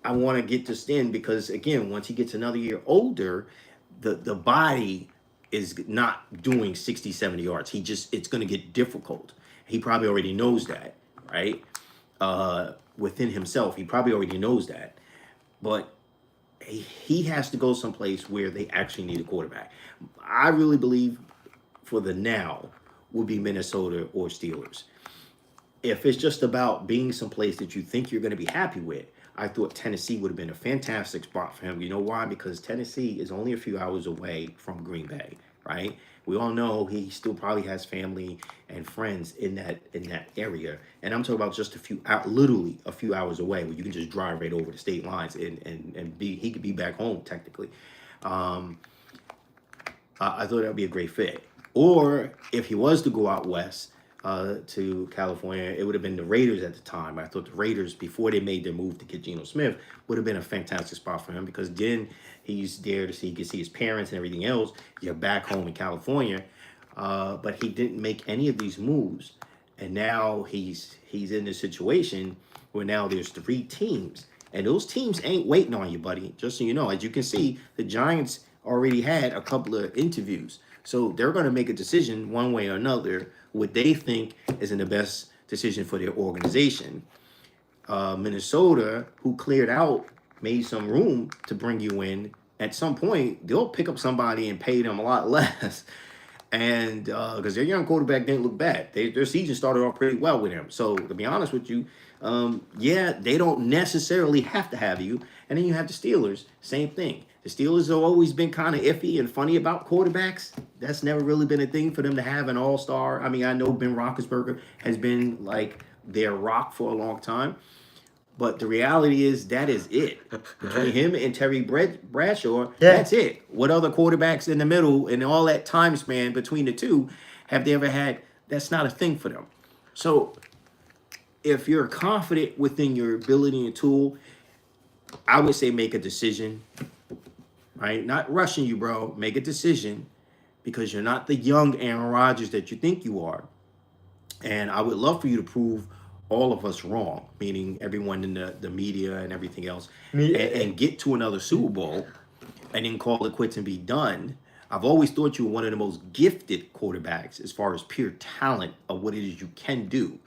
I want to get this in, because again, once he gets another year older, the body is not doing 60, 70 yards. It's going to get difficult. He probably already knows that, right? Within himself, he probably already knows that. But he has to go someplace where they actually need a quarterback. I really believe for the now would be Minnesota or Steelers. If it's just about being someplace that you think you're going to be happy with, I thought Tennessee would have been a fantastic spot for him. You know why? Because Tennessee is only a few hours away from Green Bay, right? We all know he still probably has family and friends in that area, and I'm talking about just literally a few hours away, where you can just drive right over the state lines and he could be back home technically. I thought that would be a great fit. Or if he was to go out west to California, it would have been the Raiders at the time. I thought the Raiders, before they made their move to get Geno Smith, would have been a fantastic spot for him, because then he's there to see, he can see his parents and everything else. You're back home in California, but he didn't make any of these moves, and now he's in this situation where now there's 3 teams, and those teams ain't waiting on you, buddy. Just so you know, as you can see, the Giants already had a couple of interviews. So they're going to make a decision one way or another, what they think is in the best decision for their organization. Minnesota, who cleared out, made some room to bring you in. At some point, they'll pick up somebody and pay them a lot less. And because their young quarterback didn't look bad. Their season started off pretty well with him. So to be honest with you, yeah, they don't necessarily have to have you. And then you have the Steelers, same thing. The Steelers have always been kind of iffy and funny about quarterbacks. That's never really been a thing for them to have an all-star. I mean, I know Ben Roethlisberger has been like their rock for a long time. But the reality is that is it. Between him and Terry Bradshaw, that's it. What other quarterbacks in the middle and all that time span between the two have they ever had? That's not a thing for them. So if you're confident within your ability and tool, I would say make a decision, right? Not rushing you, bro. Make a decision, because you're not the young Aaron Rodgers that you think you are. And I would love for you to prove all of us wrong, meaning everyone in the media and everything else, and get to another Super Bowl and then call it quits and be done. I've always thought you were one of the most gifted quarterbacks as far as pure talent of what it is you can do.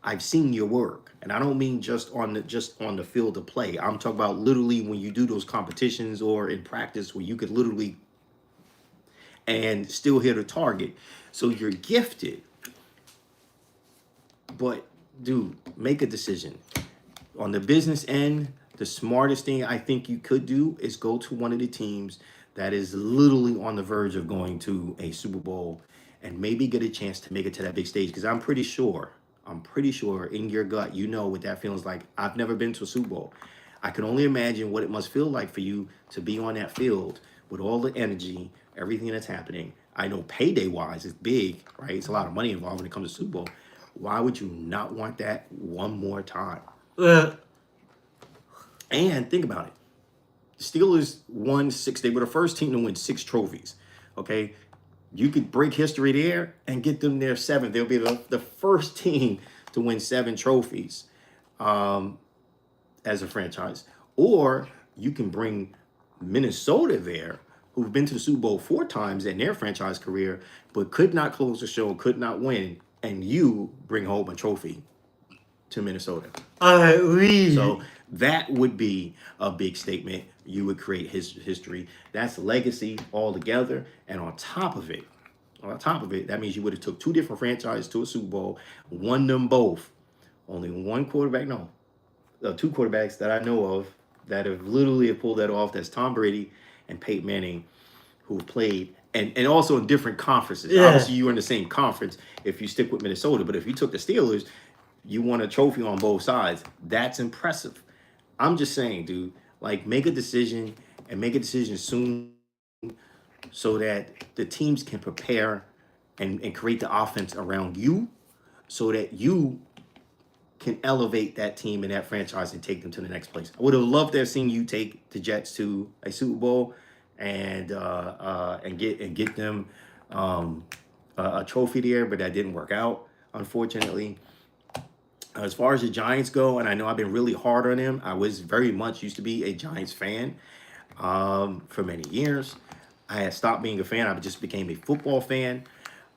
I've seen your work, and I don't mean just on the field of play. I'm talking about literally when you do those competitions or in practice where you could literally and still hit a target. So you're gifted, but dude, make a decision. On the business end, the smartest thing I think you could do is go to one of the teams that is literally on the verge of going to a Super Bowl and maybe get a chance to make it to that big stage. Because I'm pretty sure in your gut, you know what that feels like. I've never been to a Super Bowl. I can only imagine what it must feel like for you to be on that field with all the energy, everything that's happening. I know payday-wise, it's big, right? It's a lot of money involved when it comes to Super Bowl. Why would you not want that one more time? And think about it. The Steelers won 6. They were the first team to win 6 trophies. Okay? You could break history there and get them their 7th. They'll be the first team to win 7 trophies as a franchise. Or you can bring Minnesota there, who've been to the Super Bowl 4 times in their franchise career, but could not close the show, could not win, and you bring home a trophy to Minnesota. So that would be a big statement. You would create his history. That's legacy altogether. And on top of it, that means you would have took 2 different franchises to a Super Bowl, won them both. Only one quarterback, 2 quarterbacks that I know of that have literally pulled that off. That's Tom Brady and Peyton Manning, who have played and also in different conferences. Yeah. Obviously, you were in the same conference if you stick with Minnesota. But if you took the Steelers, you won a trophy on both sides. That's impressive. I'm just saying, dude, like, make a decision and make a decision soon so that the teams can prepare and create the offense around you so that you can elevate that team and that franchise and take them to the next place. I would have loved to have seen you take the Jets to a Super Bowl and get them a trophy there, but that didn't work out, unfortunately. As far as the Giants go, and I know I've been really hard on them, I was very much used to be a Giants fan. for many years. I had stopped being a fan. I just became a football fan.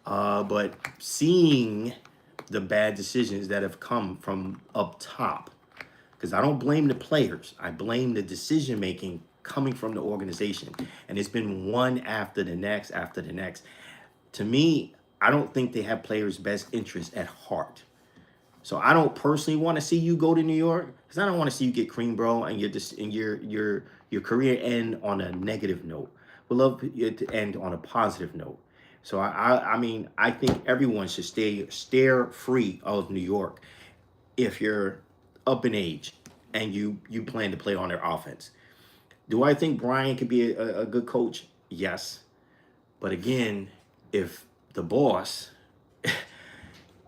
But seeing the bad decisions that have come from up top, because I don't blame the players, I blame the decision making coming from the organization. And it's been one after the next, after the next. To me, I don't think they have players' best interest at heart. So I don't personally want to see you go to New York because I don't want to see you get cream, bro, and your career end on a negative note. We love it to end on a positive note. So I mean I think everyone should stare free of New York if you're up in age and you plan to play on their offense. Do I think Brian could be a good coach? Yes, but again, if the boss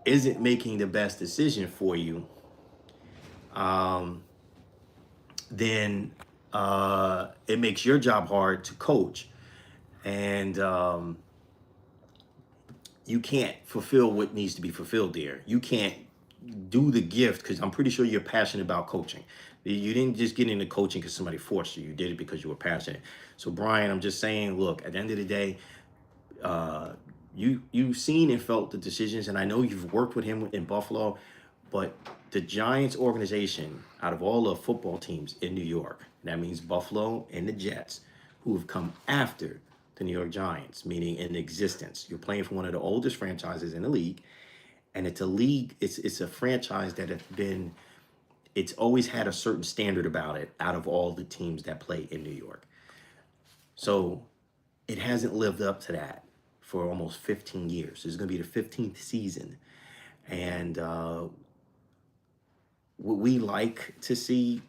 isn't making the best decision for you, um, then it makes your job hard to coach, and you can't fulfill what needs to be fulfilled there. You can't do the gift because I'm pretty sure you're passionate about coaching. You didn't just get into coaching because somebody forced you. You did it because you were passionate. So Brian, I'm just saying, look, at the end of the day, uh, you've seen and felt the decisions, and I know you've worked with him in Buffalo, but the Giants organization, out of all the football teams in New York, that means Buffalo and the Jets, who have come after the New York Giants, meaning in existence. You're playing for one of the oldest franchises in the league, and it's a league. It's a franchise that has been. It's always had a certain standard about it out of all the teams that play in New York. So it hasn't lived up to that for almost 15 years. This is going to be the 15th season. And would we like to see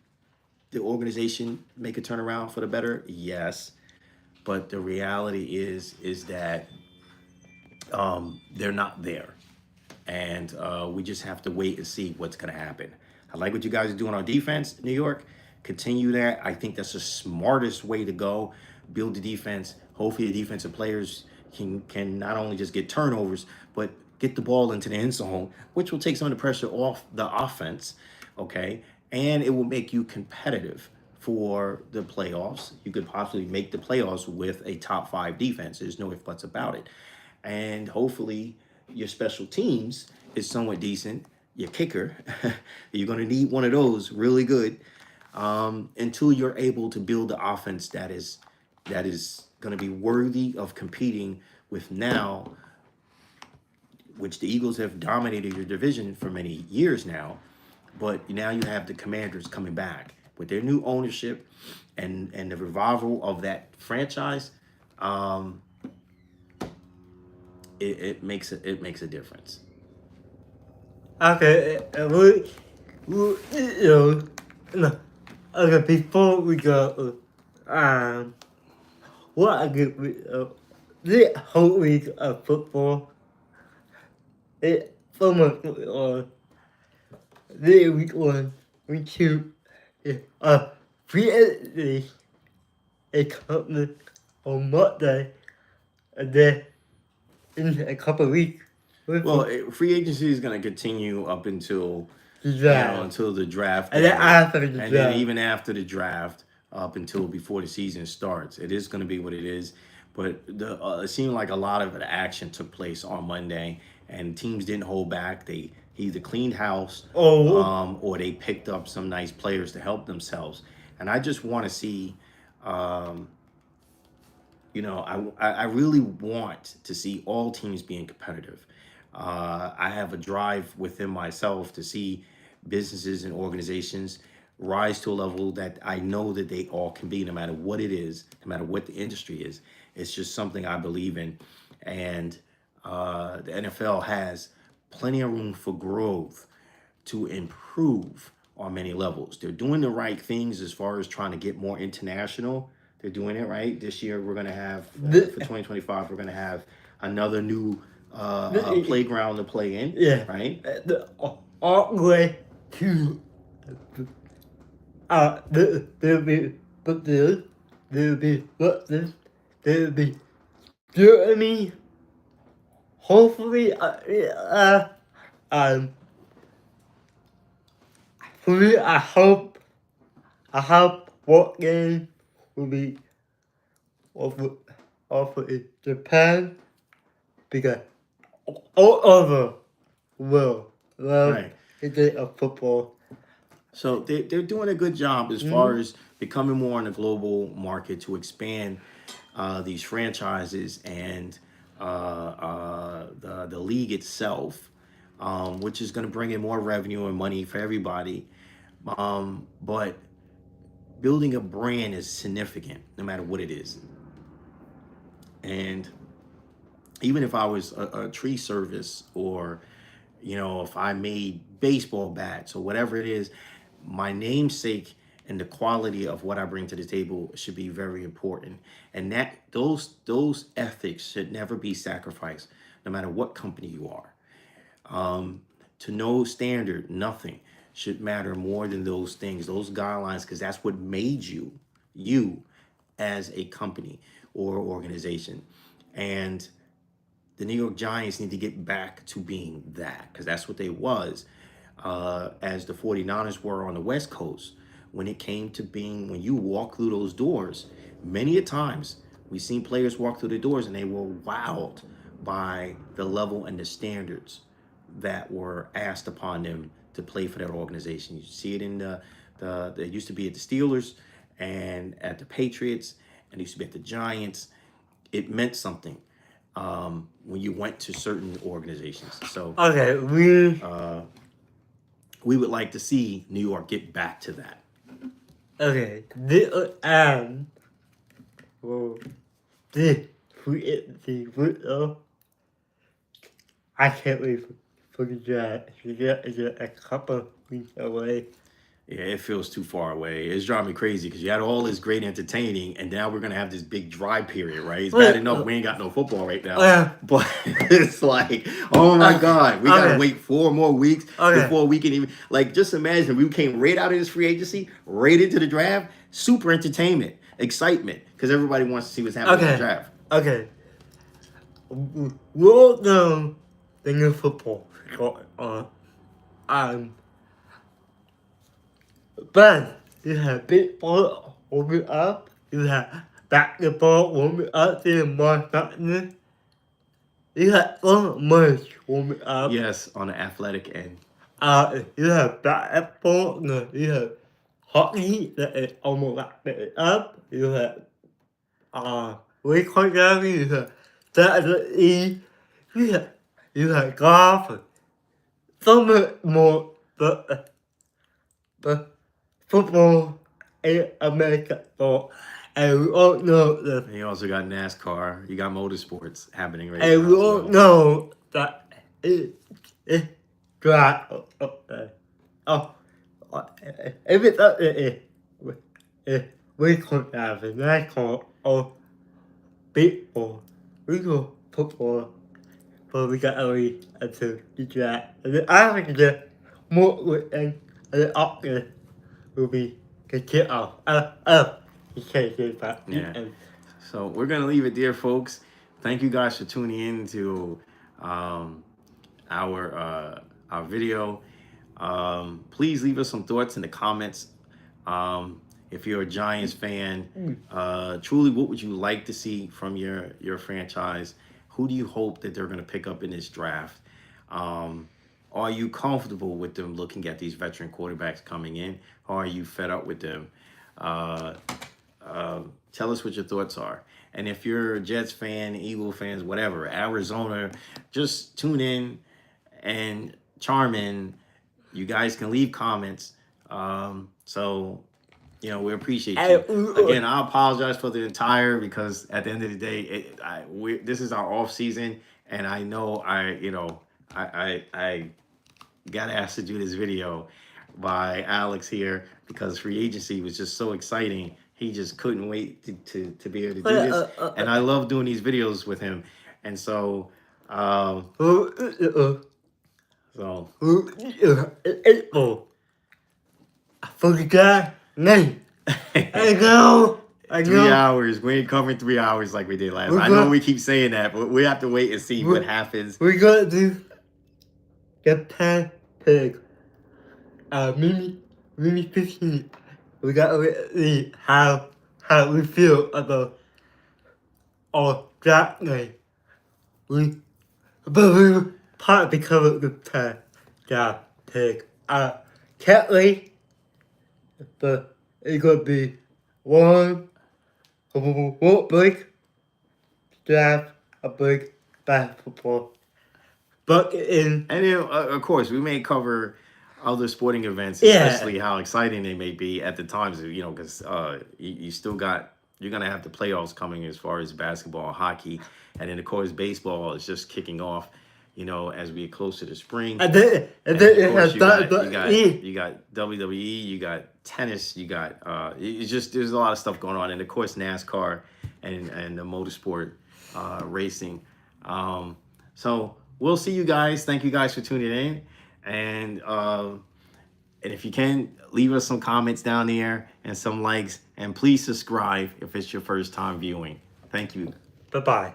the organization make a turnaround for the better? Yes. But the reality is that they're not there. And we just have to wait and see what's going to happen. I like what you guys are doing on defense, New York. Continue that. I think that's the smartest way to go. Build the defense. Hopefully, the defensive players can not only just get turnovers, but get the ball into the end zone, which will take some of the pressure off the offense. Okay, and it will make you competitive for the playoffs. You could possibly make the playoffs with a top five defense. There's no if buts about it. And hopefully, your special teams is somewhat decent. Your kicker, you're going to need one of those really good until you're able to build the offense that is going to be worthy of competing with now, which the Eagles have dominated your division for many years now. But now you have the Commanders coming back with their new ownership and the revival of that franchise. Um, it makes a difference. Okay, no, okay, before we go, what I get with this whole week of football, it so much this week one, week two, free agency is coming on Monday, and then in a couple of weeks. Well, free agency is going to continue up until Yeah. until the draft, And then day. after the And then draft. even after the draft, up until before the season starts. It is going to be what it is. But it seemed like a lot of the action took place on Monday, and teams didn't hold back. They either cleaned house, or they picked up some nice players to help themselves. And I just want to see. Um, I really want to see all teams being competitive. I have a drive within myself to see businesses and organizations rise to a level that I know that they all can be, no matter what it is, no matter what the industry is. It's just something I believe in. And the NFL has plenty of room for growth to improve on many levels. They're doing the right things as far as trying to get more international. They're doing it right. This year, we're going to have, for 2025, we're going to have another new playground to play in. Yeah. Right? All the way to there'll be Brazil, there'll be Russian, there'll be Germany. Hopefully, hopefully, I hope what game will be offered in Japan because all over the world love Right. the game of football. So they're doing a good job as far as becoming more in the global market to expand these franchises and the league itself, which is going to bring in more revenue and money for everybody. But building a brand is significant, no matter what it is. And even if I was a tree service, or if I made baseball bats or whatever it is, my namesake and the quality of what I bring to the table should be very important. And that those ethics should never be sacrificed, no matter what company you are. To no standard, nothing should matter more than those things, those guidelines, because that's what made you as a company or organization. And the New York Giants need to get back to being that, because that's what they was, as the 49ers were on the West Coast. When it came to being, when you walk through those doors, many a times we've seen players walk through the doors and they were wowed by the level and the standards that were asked upon them to play for that organization. You see it in they used to be at the Steelers and at the Patriots, and it used to be at the Giants. It meant something when you went to certain organizations. So Okay, we would like to see New York get back to that. okay, well, this free football. I can't wait for the draft. It's a couple weeks away. Yeah, it feels too far away. It's driving me crazy because you had all this great entertaining, and now we're gonna have this big dry period, right? It's bad enough we ain't got no football right now, but it's like, oh my God, we gotta wait 4 more weeks before we can even, like, just imagine we came right out of this free agency, right into the draft, super entertainment, excitement, because everybody wants to see what's happening in the draft. Okay. We all know the new football going on. But you have baseball warming up, you have basketball warming up, even more something. You have so much warming up. Yes, on the athletic end. You have basketball, you have hockey that is almost like up. You have recall driving, you have WWE, you have golf, so much more. But football in America, and we all know that. And you also got NASCAR. You got motorsports happening right now. And we all know that it's dry up there. If it's up there, we could have a NASCAR or baseball. We go football, but we got away until the draft. And then after the more and the option will be the kick off. You can't say that. Yeah. So we're gonna leave it there, folks. Thank you guys for tuning in to our video. Please leave us some thoughts in the comments. If you're a Giants fan, truly, what would you like to see from your franchise? Who do you hope that they're going to pick up in this draft? Are you comfortable with them looking at these veteran quarterbacks coming in? Or are you fed up with them? Tell us what your thoughts are. And if you're a Jets fan, Eagle fans, whatever, Arizona, just tune in and charm in. You guys can leave comments. So, we appreciate you. Again, I apologize for the entire, because at the end of the day, this is our off season, and I know I got asked to do this video by Alex here because free agency was just so exciting. He just couldn't wait to be able to do this, and I love doing these videos with him. And so, I forgot name. I know. 3 hours. We ain't covering 3 hours like we did last. I know we keep saying that, but we have to wait and see what happens. We're gonna do Japan pig. Mini 15. We gotta see how how we feel about all that night. We probably covered the time that take can't wait, but it's gonna be one break, draft, a break, basketball. But in And then, of course, we may cover other sporting events, Yeah. especially how exciting they may be at the times. Because you still got you're gonna have the playoffs coming as far as basketball and hockey, and then of course baseball is just kicking off. As we get closer to spring. and then And it of course, has you got WWE, you got tennis, you got it's just there's a lot of stuff going on, and of course NASCAR and the motorsport racing. So we'll see you guys. Thank you guys for tuning in, and if you can, leave us some comments down there and some likes, and please subscribe if it's your first time viewing. Thank you. Bye-bye.